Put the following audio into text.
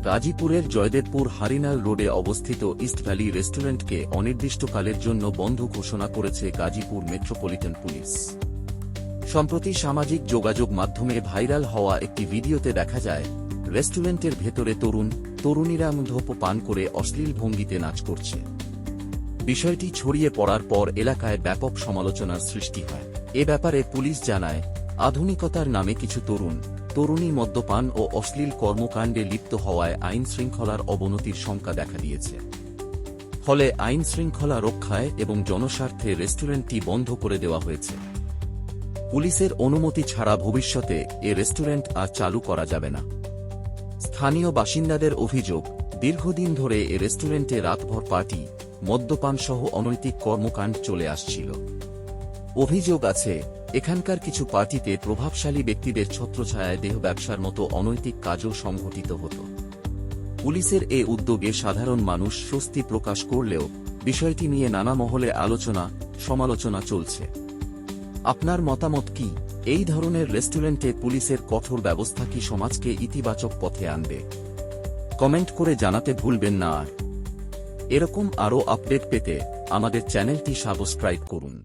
গাজীপুরের জয়দেবপুর হারিনাল রোডে অবস্থিত ইস্ট ভ্যালি রেস্টুরেন্টকে অনির্দিষ্টকালের জন্য বন্ধ ঘোষণা করেছে গাজীপুর মেট্রোপলিটন পুলিশ। সম্প্রতি সামাজিক যোগাযোগ মাধ্যমে ভাইরাল হওয়া একটি ভিডিওতে দেখা যায় রেস্টুরেন্টের ভেতরে তরুণীরা ধূপ পান করে অশ্লীল ভঙ্গিতে নাচ করছে। বিষয়টি ছড়িয়ে পড়ার পর এলাকায় ব্যাপক সমালোচনার সৃষ্টি হয়। এ ব্যাপারে পুলিশ জানায়, আধুনিকতার নামে কিছু তরুণী মদ্যপান ও অশ্লীল কর্মকাণ্ডে লিপ্ত হওয়ায় আইন শৃঙ্খলার অবনতির শঙ্কা দেখা দিয়েছে। ফলে আইন শৃঙ্খলা রক্ষায় এবং জনস্বার্থে রেস্টুরেন্টটি বন্ধ করে দেওয়া হয়েছে। পুলিশের অনুমতি ছাড়া ভবিষ্যতে এ রেস্টুরেন্ট আর চালু করা যাবে না। স্থানীয় বাসিন্দাদের অভিযোগ, দীর্ঘদিন ধরে এ রেস্টুরেন্টে রাতভর পার্টি, মদ্যপান সহ অনৈতিক কর্মকাণ্ড চলে আসছিল। অভিযোগ আছে, এখানকার কিছু পার্টিতে প্রভাবশালী ব্যক্তিদের ছত্রছায়ায় দেহ ব্যবসার মতো অনৈতিক কাজও সংঘটিত হতো। পুলিশের এ উদ্যোগে সাধারণ মানুষ স্বস্তি প্রকাশ করলেও বিষয়টি নিয়ে নানা মহলে সমালোচনা চলছে। আপনার মতামত কি? এই ধরনের রেস্টুরেন্টে পুলিশের কঠোর ব্যবস্থা কি সমাজকে ইতিবাচক পথে আনবে? কমেন্ট করে জানাতে ভুলবেন না। আর এরকম আরও আপডেট পেতে আমাদের চ্যানেলটি সাবস্ক্রাইব করুন।